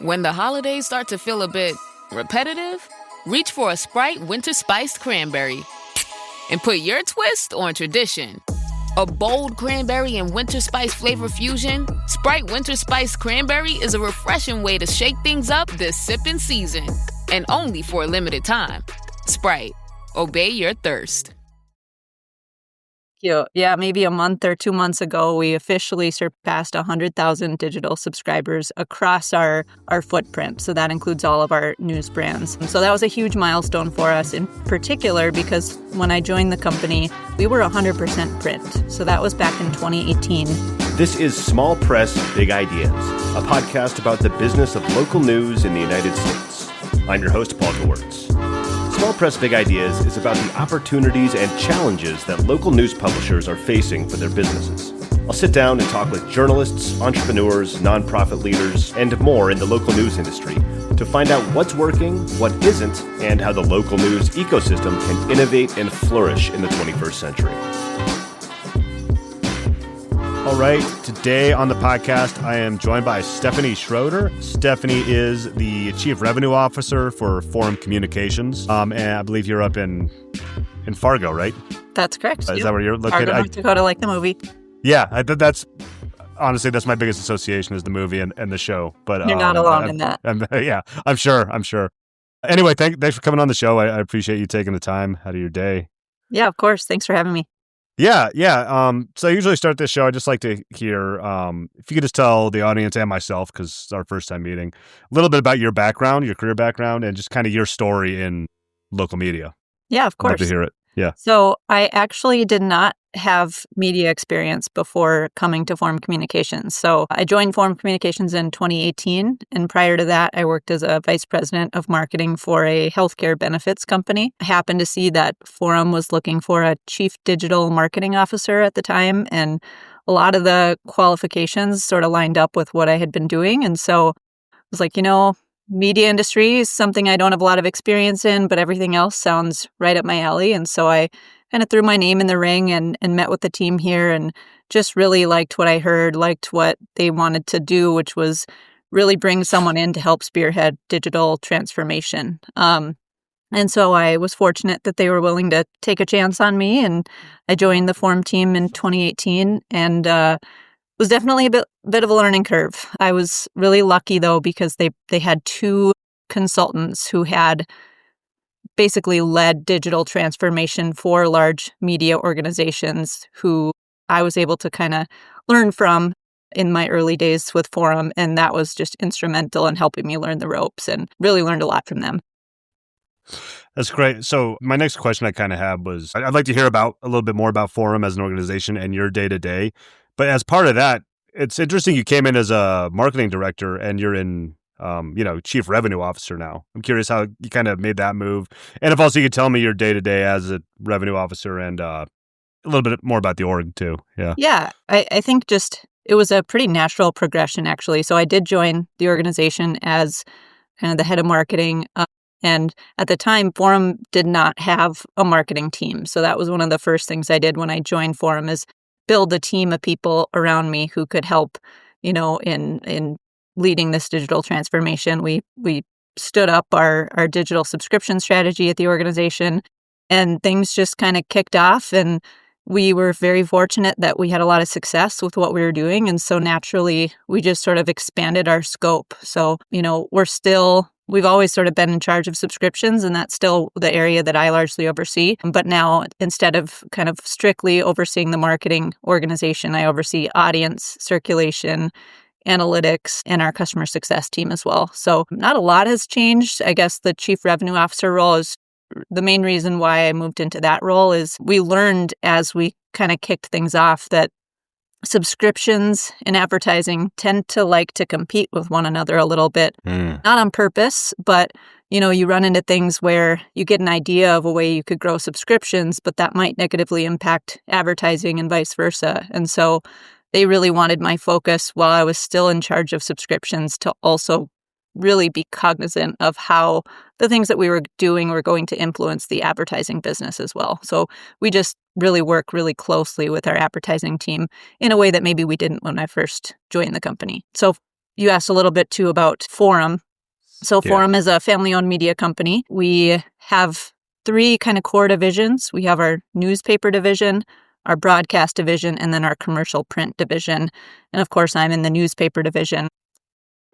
When the holidays start to feel a bit repetitive, reach for a Sprite Winter Spiced Cranberry and put your twist on tradition. A bold cranberry and winter spice flavor fusion, Sprite Winter Spiced Cranberry is a refreshing way to shake things up this sipping season. And only for a limited time. Sprite. Obey your thirst. Yeah, maybe a month or 2 months ago, we officially surpassed 100,000 digital subscribers across our footprint. So that includes all of our news brands. So that was a huge milestone for us in particular because when I joined the company, we were 100% print. So that was back in 2018. This is Small Press, Big Ideas, a podcast about the business of local news in the United States. I'm your host, Paul Gewertz. Small Press Big Ideas is about the opportunities and challenges that local news publishers are facing for their businesses. I'll sit down and talk with journalists, entrepreneurs, nonprofit leaders, and more in the local news industry to find out what's working, what isn't, and how the local news ecosystem can innovate and flourish in the 21st century. All right, today on the podcast, I am joined by Stephanie Schroeder. Stephanie is the Chief Revenue Officer for Forum Communications, and I believe you're up in Fargo, right? That's correct. Is that where you're located? Fargo, North Dakota, like the movie. Yeah, that's honestly that's my biggest association is the movie and the show. But you're not alone in that. Yeah, I'm sure. Anyway, thanks for coming on the show. I appreciate you taking the time out of your day. Yeah, of course. Thanks for having me. Yeah. So I usually start this show. I just like to hear if you could just tell the audience and myself, because it's our first time meeting, a little bit about your background, your career background, and just kind of your story in local media. Yeah, of course. Love to hear it. Yeah. So I actually did not have media experience before coming to Forum Communications. So I joined Forum Communications in 2018. And prior to that, I worked as a vice president of marketing for a healthcare benefits company. I happened to see that Forum was looking for a chief digital marketing officer at the time. And a lot of the qualifications sort of lined up with what I had been doing. And so I was like, media industry is something I don't have a lot of experience in, but everything else sounds right up my alley. And so I kind of threw my name in the ring and met with the team here and just really liked what I heard, liked what they wanted to do, which was really bring someone in to help spearhead digital transformation. And so I was fortunate that they were willing to take a chance on me, and I joined the Forum team in 2018 and was definitely a bit of a learning curve. I was really lucky, though, because they had two consultants who had basically led digital transformation for large media organizations who I was able to kind of learn from in my early days with Forum. And that was just instrumental in helping me learn the ropes and really learned a lot from them. That's great. So my next question I kind of had was, I'd like to hear about a little bit more about Forum as an organization and your day-to-day. But as part of that, it's interesting you came in as a marketing director and you're in, chief revenue officer now. I'm curious how you kind of made that move. And if also you could tell me your day-to-day as a revenue officer and a little bit more about the org too. Yeah. Yeah. I think it was a pretty natural progression, actually. So I did join the organization as kind of the head of marketing. And at the time, Forum did not have a marketing team. So that was one of the first things I did when I joined Forum is build a team of people around me who could help, in leading this digital transformation. We stood up our digital subscription strategy at the organization, and things just kind of kicked off. And we were very fortunate that we had a lot of success with what we were doing. And so naturally, we just sort of expanded our scope. So, we've always sort of been in charge of subscriptions, and that's still the area that I largely oversee. But now, instead of kind of strictly overseeing the marketing organization, I oversee audience, circulation, analytics, and our customer success team as well. So not a lot has changed. I guess the chief revenue officer role is the main reason why I moved into that role is we learned as we kind of kicked things off that subscriptions and advertising tend to like to compete with one another a little bit, not on purpose, but you run into things where you get an idea of a way you could grow subscriptions, but that might negatively impact advertising and vice versa. And so they really wanted my focus while I was still in charge of subscriptions to also really be cognizant of how the things that we were doing were going to influence the advertising business as well. So we just really work really closely with our advertising team in a way that maybe we didn't when I first joined the company. So you asked a little bit too about Forum. So Yeah. Forum is a family-owned media company. We have 3 kind of core divisions. We have our newspaper division, our broadcast division, and then our commercial print division. And of course, I'm in the newspaper division.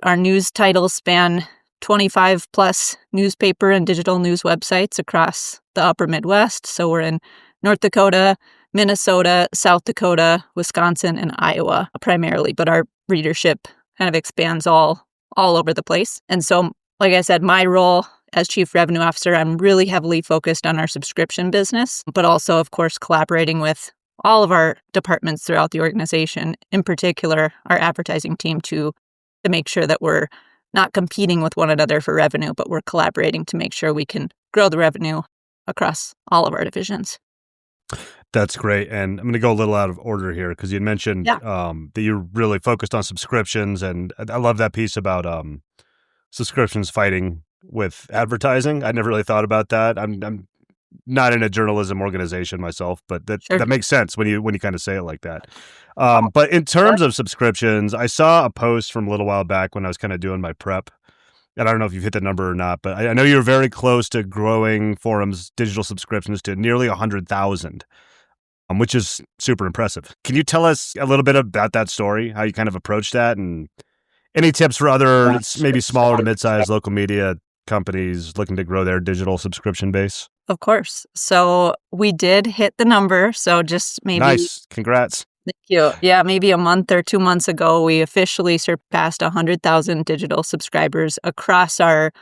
Our news titles span 25 plus newspaper and digital news websites across the upper Midwest. So we're in North Dakota, Minnesota, South Dakota, Wisconsin, and Iowa primarily, but our readership kind of expands all over the place. And so, like I said, my role as Chief Revenue Officer, I'm really heavily focused on our subscription business, but also, of course, collaborating with all of our departments throughout the organization, in particular, our advertising team to make sure that we're not competing with one another for revenue, but we're collaborating to make sure we can grow the revenue across all of our divisions. That's great. And I'm going to go a little out of order here because you mentioned that you're really focused on subscriptions. And I love that piece about subscriptions fighting with advertising. I never really thought about that. I'm not in a journalism organization myself, but that makes sense when you kind of say it like that. But in terms of subscriptions, I saw a post from a little while back when I was kind of doing my prep. And I don't know if you've hit the number or not, but I know you're very close to growing Forum's digital subscriptions to nearly 100,000. Which is super impressive. Can you tell us a little bit about that story, how you kind of approached that, and any tips for other maybe smaller to mid-sized local media companies looking to grow their digital subscription base? Of course. So we did hit the number. So just maybe... Nice. Congrats. Thank you. Yeah, maybe a month or 2 months ago, we officially surpassed 100,000 digital subscribers across our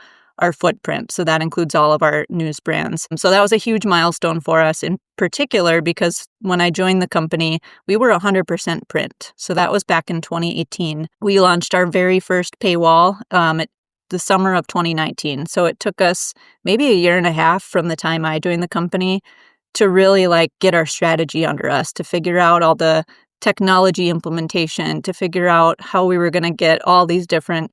footprint. So that includes all of our news brands. So that was a huge milestone for us in particular because when I joined the company, we were 100% print. So that was back in 2018. We launched our very first paywall the summer of 2019. So it took us maybe a year and a half from the time I joined the company to really get our strategy under us, to figure out all the technology implementation, to figure out how we were going to get all these different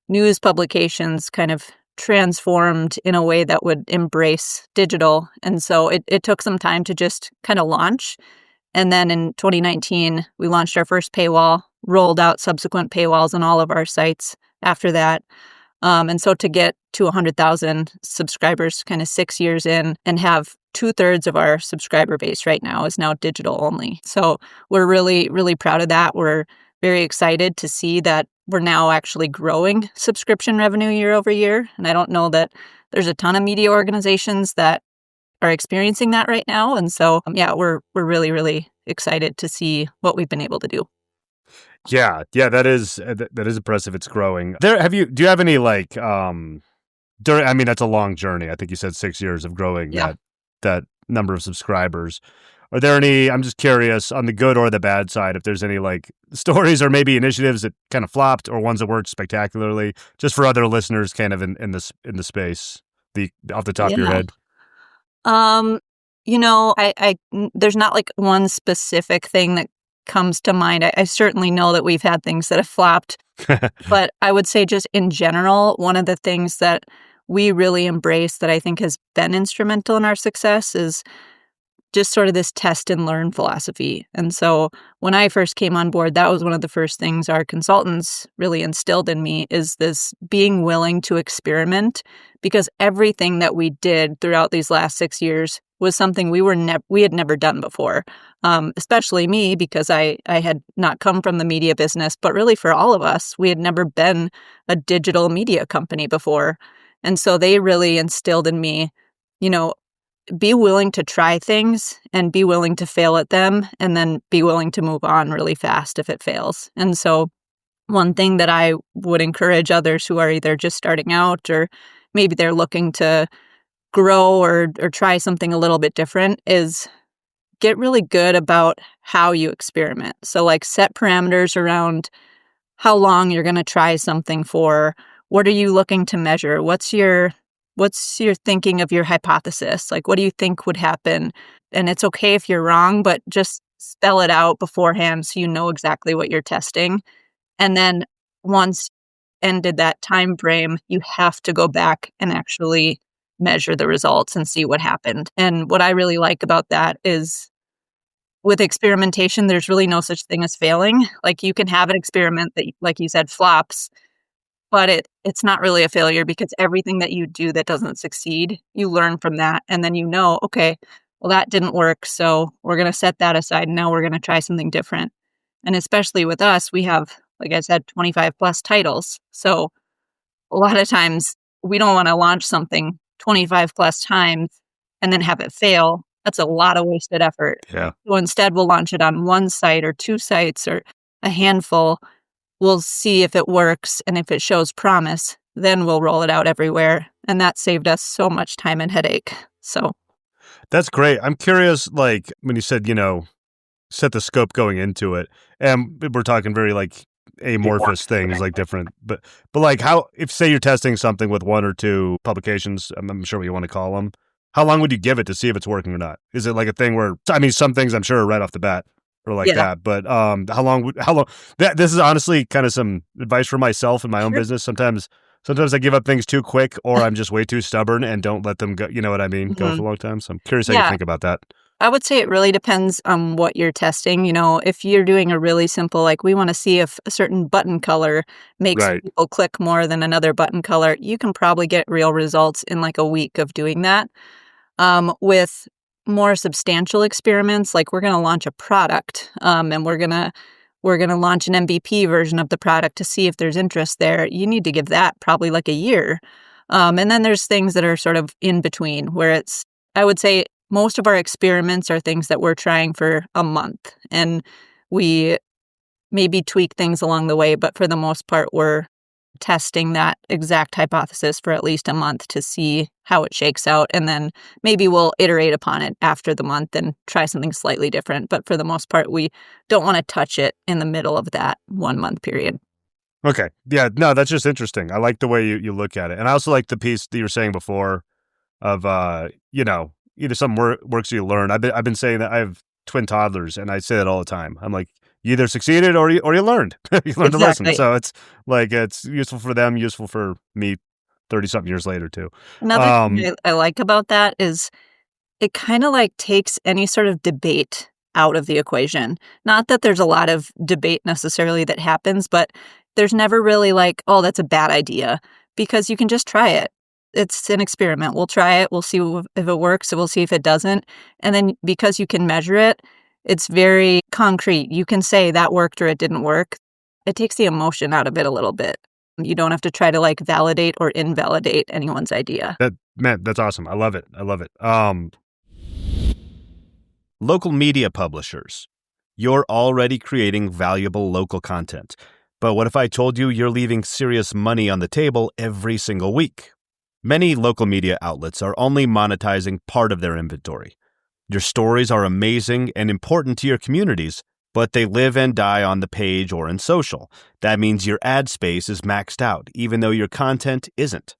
news publications kind of transformed in a way that would embrace digital. And so it took some time to just kind of launch. And then in 2019, we launched our first paywall, rolled out subsequent paywalls on all of our sites after that. And so to get to 100,000 subscribers kind of 6 years in and have 2/3 of our subscriber base right now is now digital only. So we're really, really proud of that. We're very excited to see that we're now actually growing subscription revenue year over year. And I don't know that there's a ton of media organizations that are experiencing that right now. And so, we're really, really excited to see what we've been able to do. Yeah, that is impressive. It's growing. Do you have any that's a long journey. I think you said 6 years of growing that number of subscribers. Are there any, I'm just curious, on the good or the bad side, if there's any stories or maybe initiatives that kind of flopped or ones that worked spectacularly, just for other listeners kind of in the space, off the top of your head? There's not one specific thing that comes to mind. I certainly know that we've had things that have flopped, but I would say just in general, one of the things that we really embrace that I think has been instrumental in our success is just sort of this test and learn philosophy. And so when I first came on board, that was one of the first things our consultants really instilled in me is this being willing to experiment, because everything that we did throughout these last 6 years was something we had never done before, especially me because I had not come from the media business, but really for all of us, we had never been a digital media company before. And so they really instilled in me, be willing to try things and be willing to fail at them and then be willing to move on really fast if it fails. And so one thing that I would encourage others who are either just starting out or maybe they're looking to grow or try something a little bit different is get really good about how you experiment. So set parameters around how long you're going to try something for. What are you looking to measure? What's your thinking of your hypothesis? What do you think would happen? And it's okay if you're wrong, but just spell it out beforehand so you know exactly what you're testing. And then once ended that time frame, you have to go back and actually measure the results and see what happened. And what I really like about that is with experimentation, there's really no such thing as failing. Like you can have an experiment that, like you said, flops, but it's not really a failure because everything that you do that doesn't succeed, you learn from that. And then okay, well, that didn't work. So we're going to set that aside. And now we're going to try something different. And especially with us, we have, like I said, 25 plus titles. So a lot of times we don't want to launch something 25 plus times and then have it fail. That's a lot of wasted effort. Yeah. So instead, we'll launch it on one site or 2 sites or a handful. We'll see if it works. And if it shows promise, then we'll roll it out everywhere. And that saved us so much time and headache. So that's great. I'm curious, like when you said, set the scope going into it, and we're talking very like amorphous things, like different, but like how, if say you're testing something with 1 or 2 publications, I'm sure what you want to call them, how long would you give it to see if it's working or not? Is it like a thing where, I mean, some things I'm sure are right off the bat or like that, but how long, this is honestly kind of some advice for myself and my own business. Sometimes I give up things too quick, or I'm just way too stubborn and don't let them go, you know what I mean, go for a long time. So I'm curious how you think about that. I would say it really depends on what you're testing. If you're doing a really simple, like we want to see if a certain button color makes people click more than another button color, you can probably get real results in like a week of doing that. With more substantial experiments, like we're going to launch a product, and we're going to launch an MVP version of the product to see if there's interest there. You need to give that probably like a year. And then there's things that are sort of in between where I would say most of our experiments are things that we're trying for a month, and we maybe tweak things along the way, but for the most part, we're testing that exact hypothesis for at least a month to see how it shakes out. And then maybe we'll iterate upon it after the month and try something slightly different. But for the most part, we don't want to touch it in the middle of that 1 month period. Okay. Yeah, no, that's just interesting. I like the way you look at it. And I also like the piece that you were saying before of, either something works or you learn. I've been saying that I have twin toddlers, and I say that all the time. I'm like, you either succeeded or you learned. You learned a lesson. So it's like it's useful for them, useful for me 30-something years later too. Another thing I like about that is it kind of like takes any sort of debate out of the equation. Not that there's a lot of debate necessarily that happens, but there's never really like, oh, that's a bad idea, because you can just try it. It's an experiment. We'll try it. We'll see if it works. We'll see if it doesn't. And then because you can measure it, it's very concrete. You can say that worked or it didn't work. It takes the emotion out of it a little bit. You don't have to try to like validate or invalidate anyone's idea. That's awesome. I love it. Local media publishers. You're already creating valuable local content. But what if I told you you're leaving serious money on the table every single week? Many local media outlets are only monetizing part of their inventory. Your stories are amazing and important to your communities, but they live and die on the page or in social. That means your ad space is maxed out, even though your content isn't.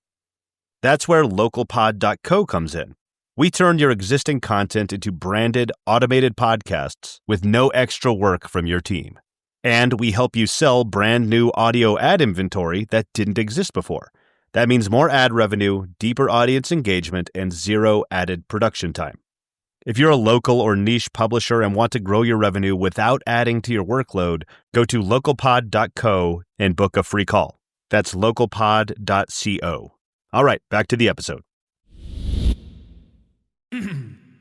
That's where localpod.co comes in. We turn your existing content into branded, automated podcasts with no extra work from your team. And we help you sell brand new audio ad inventory that didn't exist before. That means more ad revenue, deeper audience engagement, and zero added production time. If you're a local or niche publisher and want to grow your revenue without adding to your workload, go to localpod.co and book a free call. That's localpod.co. All right, back to the episode.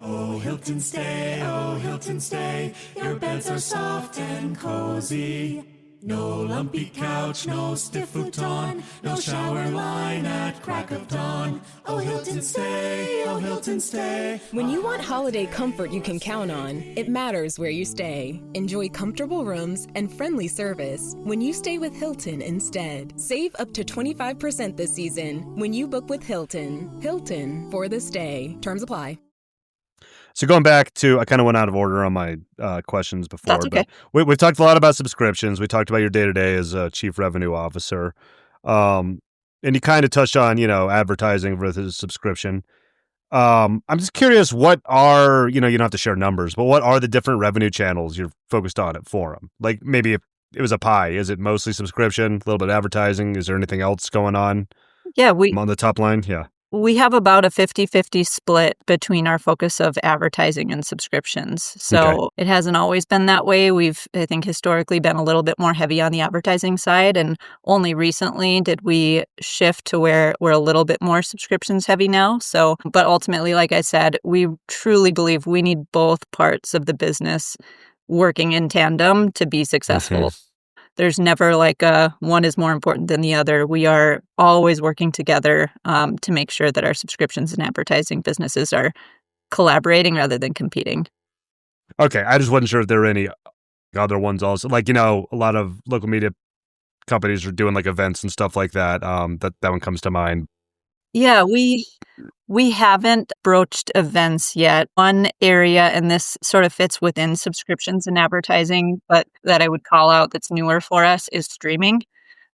Oh, Hilton stay, your beds are soft and cozy. No lumpy couch, no stiff futon, no shower line at crack of dawn. Oh, Hilton stay. When you want holiday comfort you can count on, it matters where you stay. Enjoy comfortable rooms and friendly service when you stay with Hilton instead. Save up to 25% this season when you book with Hilton. Hilton for the stay. Terms apply. So going back to, I kind of went out of order on my questions before. That's okay. But we've talked a lot about subscriptions. We talked about your day-to-day as a chief revenue officer. And you kind of touched on, advertising versus subscription. I'm just curious, what are, you don't have to share numbers, but what are the different revenue channels you're focused on at Forum? Like maybe if it was a pie, is it mostly subscription, a little bit of advertising? Is there anything else going on? Yeah, on the top line? Yeah. We have about a 50-50 split between our focus of advertising and subscriptions. So It hasn't always been that way. We've, I think, historically been a little bit more heavy on the advertising side. And only recently did we shift to where we're a little bit more subscriptions heavy now. So, but ultimately, like I said, we truly believe we need both parts of the business working in tandem to be successful. There's never like one is more important than the other. We are always working together to make sure that our subscriptions and advertising businesses are collaborating rather than competing. Okay, I just wasn't sure if there were any other ones also. Like, a lot of local media companies are doing like events and stuff like that. That one comes to mind. Yeah, we haven't broached events yet. One area, and this sort of fits within subscriptions and advertising, but that I would call out that's newer for us is streaming.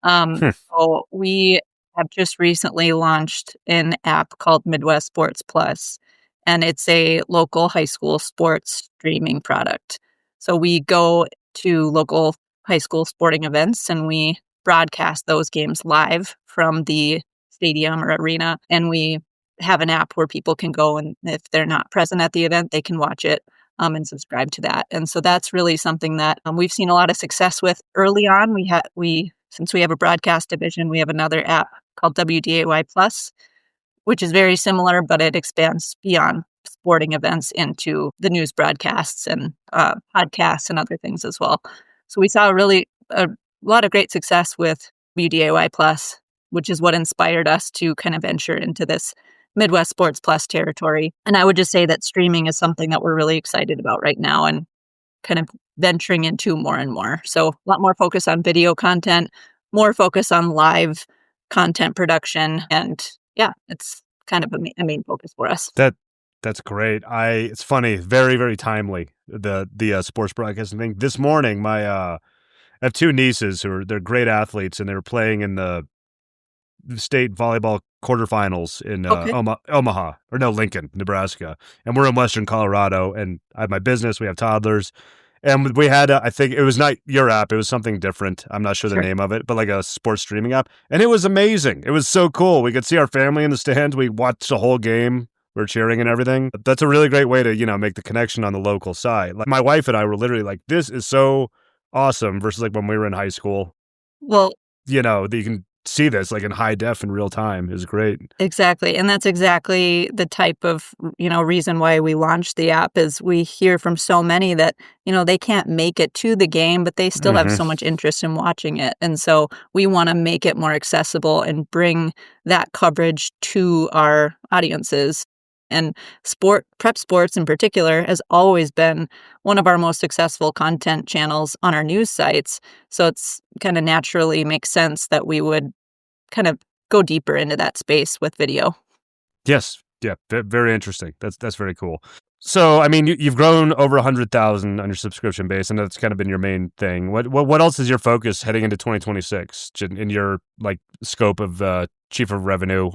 So we have just recently launched an app called Midwest Sports Plus, and it's a local high school sports streaming product. So we go to local high school sporting events and we broadcast those games live from the stadium or arena, and we have an app where people can go, and if they're not present at the event, they can watch it and subscribe to that. And so that's really something that we've seen a lot of success with early on. Since we have a broadcast division, we have another app called WDAY Plus, which is very similar, but it expands beyond sporting events into the news broadcasts and podcasts and other things as well. So we saw a lot of great success with WDAY Plus, which is what inspired us to kind of venture into this Midwest Sports Plus territory. And I would just say that streaming is something that we're really excited about right now and kind of venturing into more and more. So a lot more focus on video content, more focus on live content production. And yeah, it's kind of a main focus for us. That's great. It's funny, very, very timely, the sports broadcasting thing. This morning, I have two nieces they're great athletes, and they were playing in the state volleyball quarterfinals in Lincoln, Nebraska. And we're in Western Colorado, and I have my business. We have toddlers. And we had, I think it was not your app. It was something different. I'm not sure the name of it, but like a sports streaming app. And it was amazing. It was so cool. We could see our family in the stands. We watched the whole game. We're cheering and everything. That's a really great way to, make the connection on the local side. Like my wife and I were literally like, this is so awesome versus like when we were in high school. Well, that you can see this like in high def in real time is great. Exactly. And that's exactly the type of, reason why we launched the app is we hear from so many that, they can't make it to the game, but they still have so much interest in watching it. And so we want to make it more accessible and bring that coverage to our audiences. And prep sports in particular has always been one of our most successful content channels on our news sites. So it's kind of naturally makes sense that we would kind of go deeper into that space with video. Yes. Yeah. Very interesting. That's very cool. So, I mean, you've grown over 100,000 on your subscription base, and that's kind of been your main thing. What else is your focus heading into 2026 in your like scope of chief of revenue?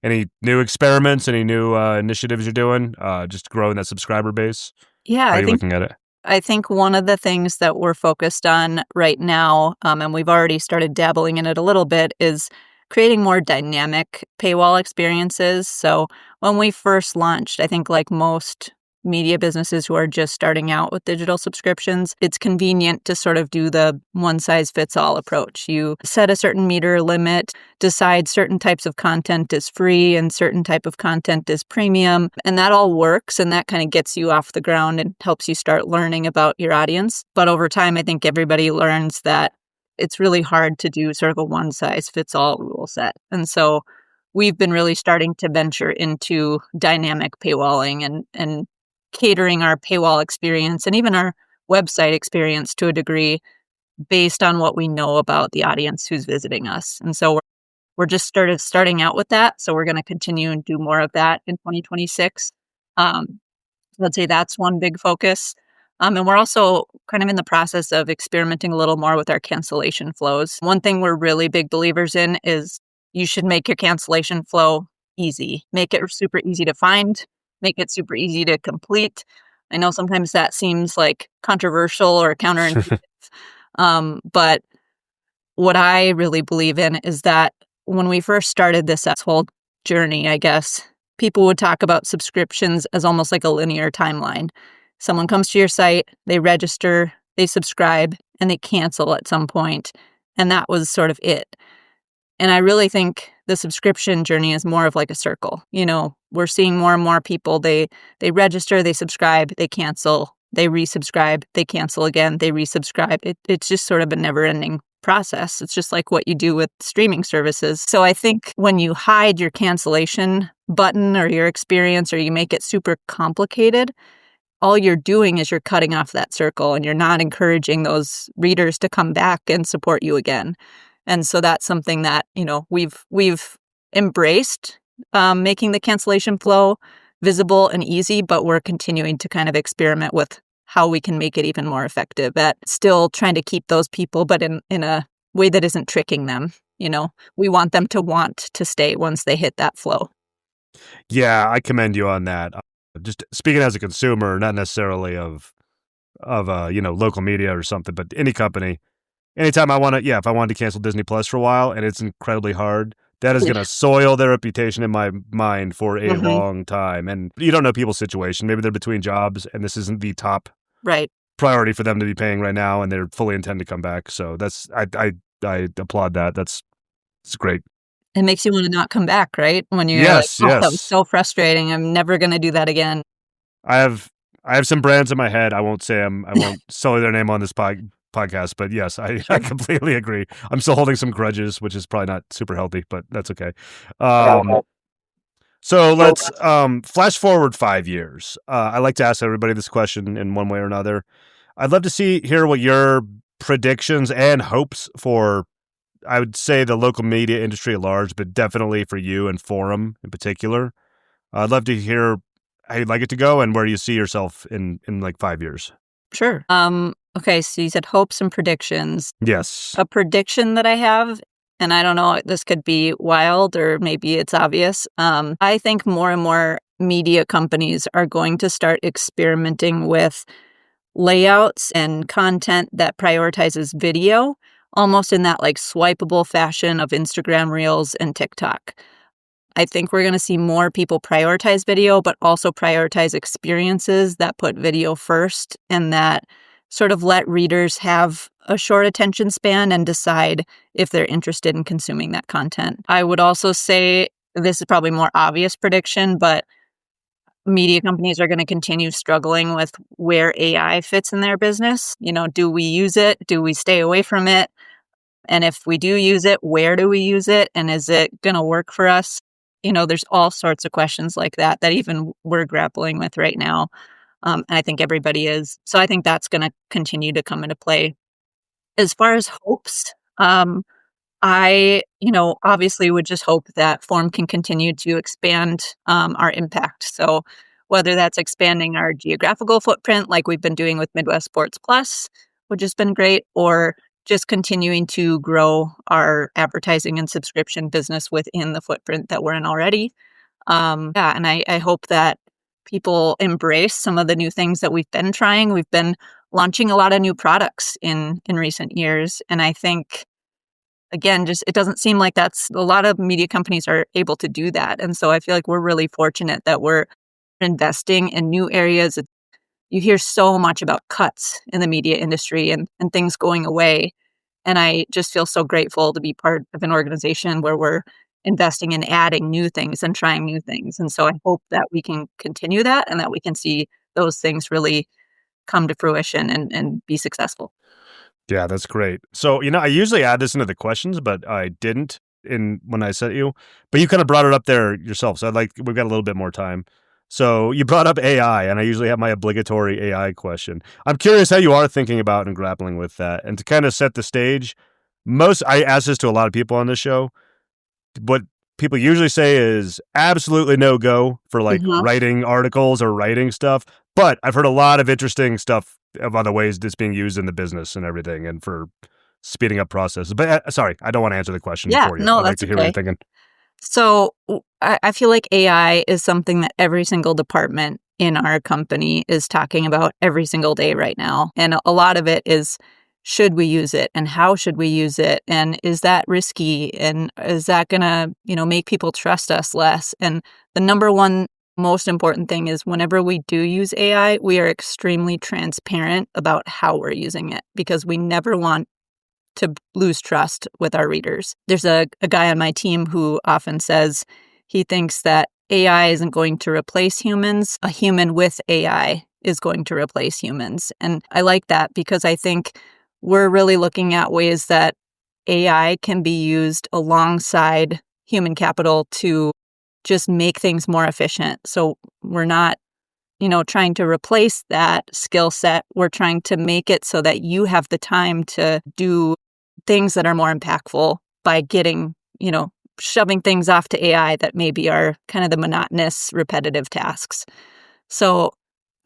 Any new experiments? Any new initiatives you're doing? Just growing that subscriber base? Yeah, How are you looking at it? I think one of the things that we're focused on right now, and we've already started dabbling in it a little bit, is creating more dynamic paywall experiences. So when we first launched, I think like most media businesses who are just starting out with digital subscriptions, it's convenient to sort of do the one-size-fits-all approach. You set a certain meter limit, decide certain types of content is free and certain type of content is premium, and that all works, and that kind of gets you off the ground and helps you start learning about your audience. But over time, I think everybody learns that it's really hard to do sort of a one-size-fits-all rule set. And so we've been really starting to venture into dynamic paywalling and catering our paywall experience and even our website experience to a degree based on what we know about the audience who's visiting us. And so we're just starting out with that. So we're going to continue and do more of that in 2026. Let's say that's one big focus. And we're also kind of in the process of experimenting a little more with our cancellation flows. One thing we're really big believers in is you should make your cancellation flow easy. Make it super easy to find. Make it super easy to complete. I know sometimes that seems like controversial or counterintuitive. But what I really believe in is that when we first started this whole journey, I guess, people would talk about subscriptions as almost like a linear timeline. Someone comes to your site, they register, they subscribe, and they cancel at some point. And that was sort of it. And I really think the subscription journey is more of like a circle. We're seeing more and more people, they register, they subscribe, they cancel, they resubscribe, they cancel again, they resubscribe. It's just sort of a never-ending process. It's just like what you do with streaming services. So I think when you hide your cancellation button or your experience, or you make it super complicated, all you're doing is you're cutting off that circle, and you're not encouraging those readers to come back and support you again. And so that's something that, we've embraced, making the cancellation flow visible and easy, but we're continuing to kind of experiment with how we can make it even more effective at still trying to keep those people, but in a way that isn't tricking them. We want them to want to stay once they hit that flow. Yeah, I commend you on that. Just speaking as a consumer, not necessarily of local media or something, but any company. Anytime if I wanted to cancel Disney Plus for a while and it's incredibly hard, that is going to soil their reputation in my mind for a long time. And you don't know people's situation. Maybe they're between jobs and this isn't the top priority for them to be paying right now, and they're fully intend to come back. So that's I applaud that. It's great. It makes you want to not come back, right? When you're yes. That was so frustrating. I'm never going to do that again. I have some brands in my head. I won't sully their name on this podcast, but yes, I completely agree. I'm still holding some grudges, which is probably not super healthy, but that's okay. So let's flash forward 5 years. I like to ask everybody this question in one way or another. I'd love to hear what your predictions and hopes for, I would say, the local media industry at large, but definitely for you and Forum in particular. I'd love to hear how you'd like it to go and where you see yourself in like 5 years. Sure. Okay, so you said hopes and predictions. Yes. A prediction that I have, and I don't know, this could be wild or maybe it's obvious. I think more and more media companies are going to start experimenting with layouts and content that prioritizes video, almost in that like swipeable fashion of Instagram Reels and TikTok. I think we're going to see more people prioritize video, but also prioritize experiences that put video first and that sort of let readers have a short attention span and decide if they're interested in consuming that content. I would also say, this is probably more obvious prediction, but media companies are going to continue struggling with where AI fits in their business. Do we use it? Do we stay away from it? And if we do use it, where do we use it? And is it going to work for us? There's all sorts of questions like that even we're grappling with right now. And I think everybody is. So I think that's going to continue to come into play. As far as hopes, I, obviously would just hope that Forum can continue to expand our impact. So whether that's expanding our geographical footprint like we've been doing with Midwest Sports Plus, which has been great, or just continuing to grow our advertising and subscription business within the footprint that we're in already. And I hope that people embrace some of the new things that we've been trying. We've been launching a lot of new products in recent years. And I think, again, it doesn't seem like that's a lot of media companies are able to do that. And so I feel like we're really fortunate that we're investing in new areas. You hear so much about cuts in the media industry and things going away. And I just feel so grateful to be part of an organization where we're investing in adding new things and trying new things. And so I hope that we can continue that and that we can see those things really come to fruition and be successful. Yeah, that's great. So, I usually add this into the questions, but I didn't when I sent you. But you kind of brought it up there yourself. So we've got a little bit more time. So you brought up AI, and I usually have my obligatory AI question. I'm curious how you are thinking about and grappling with that. And to kind of set the stage, I ask this to a lot of people on this show. What people usually say is absolutely no go for writing articles or writing stuff. But I've heard a lot of interesting stuff of other ways it's being used in the business and everything, and for speeding up processes. But sorry, I don't want to answer the question for you. No, I'd like to hear what you're thinking. So I feel like AI is something that every single department in our company is talking about every single day right now. And a lot of it is should we use it and how should we use it? And is that risky? And is that going to, make people trust us less? And the number one most important thing is whenever we do use AI, we are extremely transparent about how we're using it because we never want to lose trust with our readers. There's a guy on my team who often says he thinks that AI isn't going to replace humans. A human with AI is going to replace humans. And I like that because I think we're really looking at ways that AI can be used alongside human capital to just make things more efficient. So we're not, trying to replace that skill set. We're trying to make it so that you have the time to do things that are more impactful by getting, shoving things off to AI that maybe are kind of the monotonous, repetitive tasks. So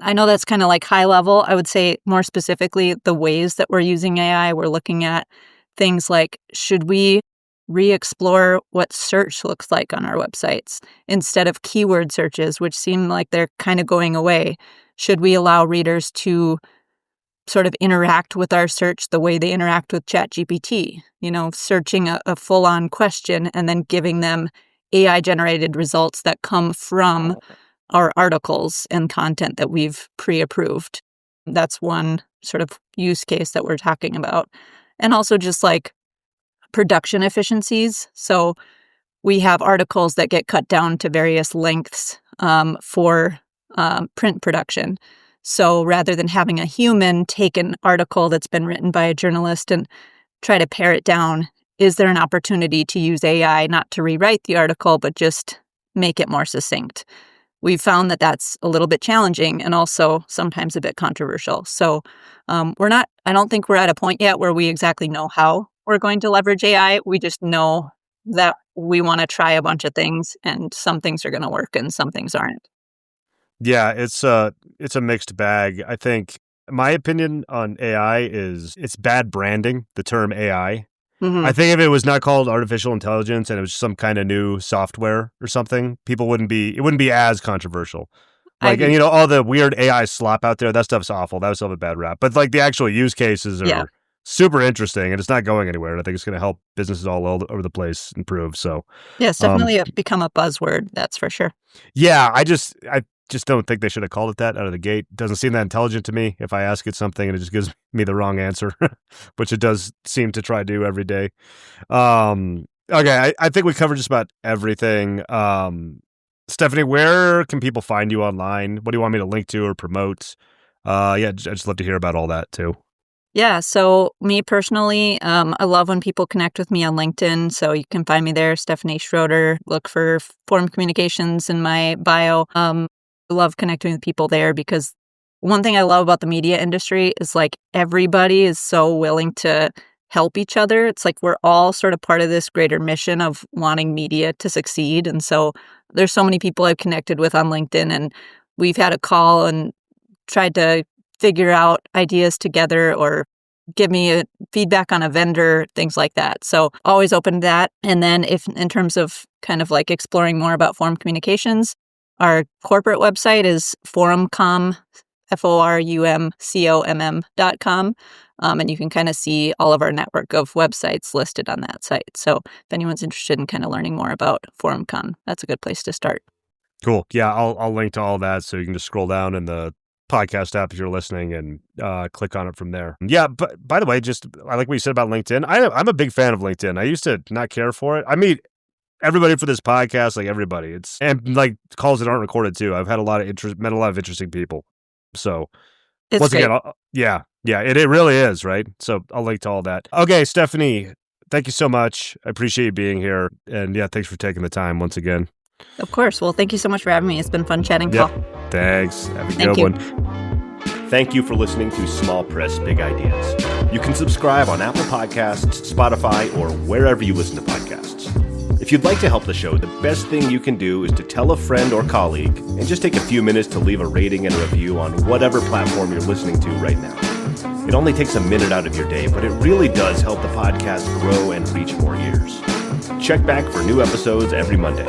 I know that's kind of like high level. I would say more specifically, the ways that we're using AI, we're looking at things like, should we re-explore what search looks like on our websites instead of keyword searches, which seem like they're kind of going away? Should we allow readers to sort of interact with our search the way they interact with ChatGPT, searching a full-on question and then giving them AI-generated results that come from our articles and content that we've pre-approved? That's one sort of use case that we're talking about. And also just like production efficiencies. So we have articles that get cut down to various lengths for print production. So rather than having a human take an article that's been written by a journalist and try to pare it down, is there an opportunity to use AI not to rewrite the article, but just make it more succinct? We've found that that's a little bit challenging and also sometimes a bit controversial. So I don't think we're at a point yet where we exactly know how we're going to leverage AI. We just know that we want to try a bunch of things and some things are going to work and some things aren't. Yeah, it's a mixed bag. I think my opinion on AI is it's bad branding, the term AI. Mm-hmm. I think if it was not called artificial intelligence and it was some kind of new software or something, it wouldn't be as controversial. And all the weird AI slop out there, that stuff's awful. That was a bad rap. But like the actual use cases are super interesting and it's not going anywhere. And I think it's going to help businesses all over the place improve. So yeah, it's definitely become a buzzword. That's for sure. Yeah, I just don't think they should have called it that out of the gate. It doesn't seem that intelligent to me if I ask it something and it just gives me the wrong answer, which it does seem to try to do every day. Okay, I think we covered just about everything. Stephanie, where can people find you online? What do you want me to link to or promote? I'd just love to hear about all that too. Yeah, so me personally, I love when people connect with me on LinkedIn. So you can find me there, Stephanie Schroeder. Look for Forum Communications in my bio. I love connecting with people there because one thing I love about the media industry is like everybody is so willing to help each other. It's like we're all sort of part of this greater mission of wanting media to succeed. And so there's so many people I've connected with on LinkedIn and we've had a call and tried to figure out ideas together or give me a feedback on a vendor, things like that. So always open to that. And then if in terms of kind of like exploring more about Forum Communications, our corporate website is forumcomm, forumcomm.com. And you can kind of see all of our network of websites listed on that site. So if anyone's interested in kind of learning more about ForumComm, that's a good place to start. Cool. Yeah, I'll link to all that so you can just scroll down in the podcast app if you're listening and click on it from there. Yeah, but by the way, I like what you said about LinkedIn. I'm a big fan of LinkedIn. I used to not care for it. I meet everybody for this podcast, like everybody. And like calls that aren't recorded too. I've had met a lot of interesting people. So it's once great. Again, it really is, right? So I'll link to all that. Okay, Stephanie, thank you so much. I appreciate you being here. And yeah, thanks for taking the time once again. Of course. Well, thank you so much for having me. It's been fun chatting, Paul. Thanks. Have a good one. Thank you for listening to Small Press Big Ideas. You can subscribe on Apple Podcasts, Spotify, or wherever you listen to podcasts. If you'd like to help the show, the best thing you can do is to tell a friend or colleague and just take a few minutes to leave a rating and a review on whatever platform you're listening to right now. It only takes a minute out of your day, but it really does help the podcast grow and reach more ears. Check back for new episodes every Monday.